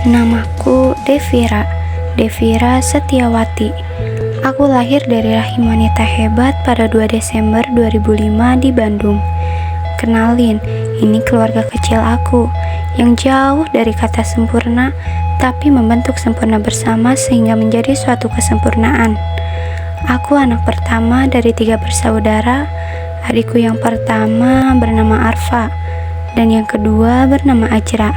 Namaku Devira Setiawati. Aku lahir dari rahim wanita hebat pada 2 Desember 2005 di Bandung. Kenalin, ini keluarga kecil aku yang jauh dari kata sempurna, tapi membentuk sempurna bersama sehingga menjadi suatu kesempurnaan. Aku anak pertama dari 3 bersaudara. Adikku yang pertama bernama Arfa dan yang kedua bernama Ajra.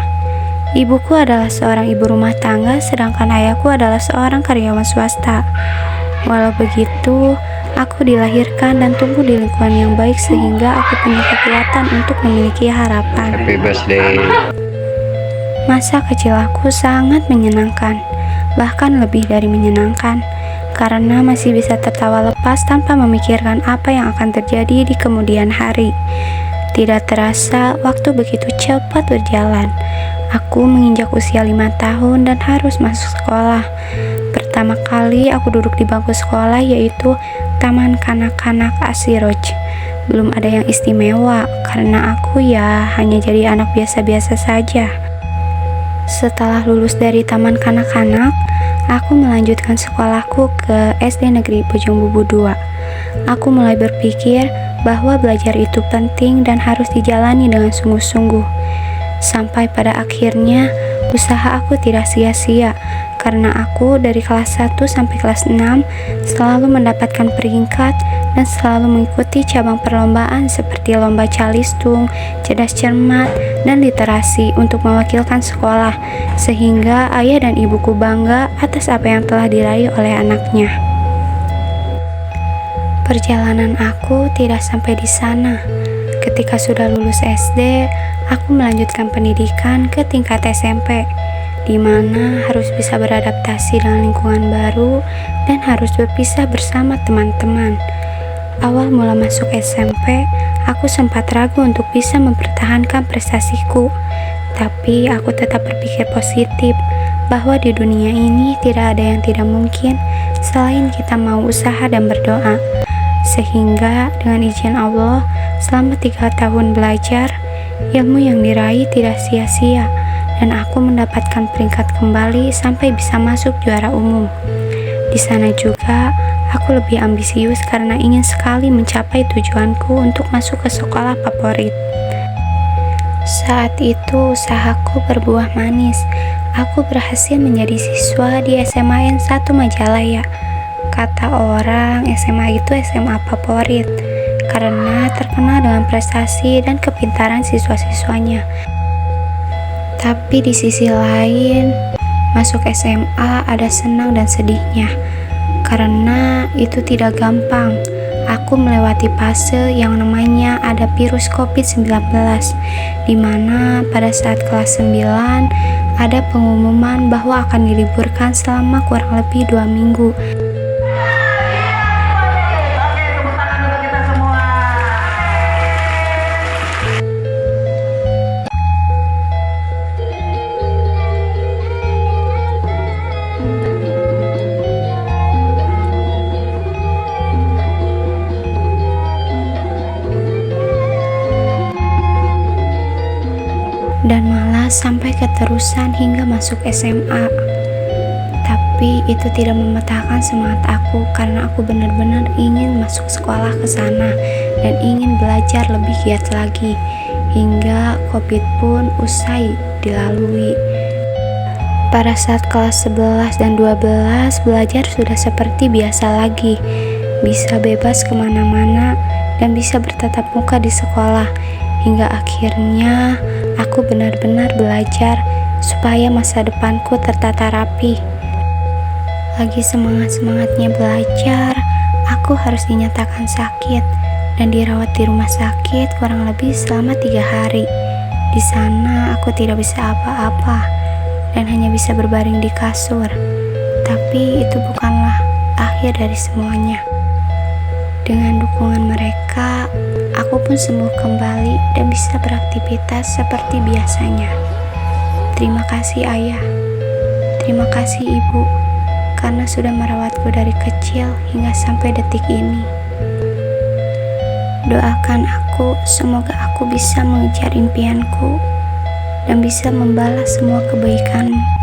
Ibuku adalah seorang ibu rumah tangga, sedangkan ayahku adalah seorang karyawan swasta. Walau begitu, aku dilahirkan dan tumbuh di lingkungan yang baik sehingga aku punya kekuatan untuk memiliki harapan. Happy birthday. Masa kecil aku sangat menyenangkan, bahkan lebih dari menyenangkan, karena masih bisa tertawa lepas tanpa memikirkan apa yang akan terjadi di kemudian hari. Tidak terasa, waktu begitu cepat berjalan. Aku menginjak usia 5 tahun dan harus masuk sekolah. Pertama kali aku duduk di bangku sekolah yaitu Taman Kanak-Kanak Asiroj. Belum ada yang istimewa karena aku hanya jadi anak biasa-biasa saja. Setelah lulus dari Taman Kanak-Kanak, aku melanjutkan sekolahku ke SD Negeri Bojong Bubu II. Aku mulai berpikir bahwa belajar itu penting dan harus dijalani dengan sungguh-sungguh. Sampai pada akhirnya usaha aku tidak sia-sia karena aku dari kelas 1 sampai kelas 6 selalu mendapatkan peringkat dan selalu mengikuti cabang perlombaan seperti lomba calistung, cerdas cermat, dan literasi untuk mewakilkan sekolah, sehingga ayah dan ibuku bangga atas apa yang telah diraih oleh anaknya. Perjalanan aku tidak sampai di sana. Ketika sudah lulus SD, aku melanjutkan pendidikan ke tingkat SMP, di mana harus bisa beradaptasi dengan lingkungan baru dan harus berpisah bersama teman-teman. Awal mula masuk SMP, aku sempat ragu untuk bisa mempertahankan prestasiku, tapi aku tetap berpikir positif bahwa di dunia ini tidak ada yang tidak mungkin selain kita mau usaha dan berdoa. Sehingga dengan izin Allah, selama 3 tahun belajar, ilmu yang diraih tidak sia-sia dan aku mendapatkan peringkat kembali sampai bisa masuk juara umum. Di sana juga, aku lebih ambisius karena ingin sekali mencapai tujuanku untuk masuk ke sekolah favorit. Saat itu usahaku berbuah manis. Aku berhasil menjadi siswa di SMA N 1 Majalaya. Kata orang, SMA itu SMA favorit karena terkenal dengan prestasi dan kepintaran siswa-siswanya. Tapi di sisi lain, masuk SMA ada senang dan sedihnya karena itu tidak gampang. Aku melewati fase yang namanya ada virus COVID-19, di mana pada saat kelas 9 ada pengumuman bahwa akan diliburkan selama kurang lebih 2 minggu. Dan malah sampai keterusan hingga masuk SMA. Tapi itu tidak mematahkan semangat aku karena aku benar-benar ingin masuk sekolah ke sana dan ingin belajar lebih giat lagi hingga COVID pun usai dilalui. Pada saat kelas 11 dan 12 belajar sudah seperti biasa lagi, bisa bebas kemana-mana dan bisa bertatap muka di sekolah. Hingga akhirnya aku benar-benar belajar supaya masa depanku tertata rapi. Lagi semangat-semangatnya belajar, aku harus dinyatakan sakit dan dirawat di rumah sakit kurang lebih selama 3 hari. Di sana aku tidak bisa apa-apa dan hanya bisa berbaring di kasur. Tapi itu bukanlah akhir dari semuanya. Dengan dukungan mereka, aku pun sembuh kembali dan bisa beraktivitas seperti biasanya. Terima kasih ayah, terima kasih ibu, karena sudah merawatku dari kecil hingga sampai detik ini. Doakan aku, semoga aku bisa mengejar impianku dan bisa membalas semua kebaikanmu.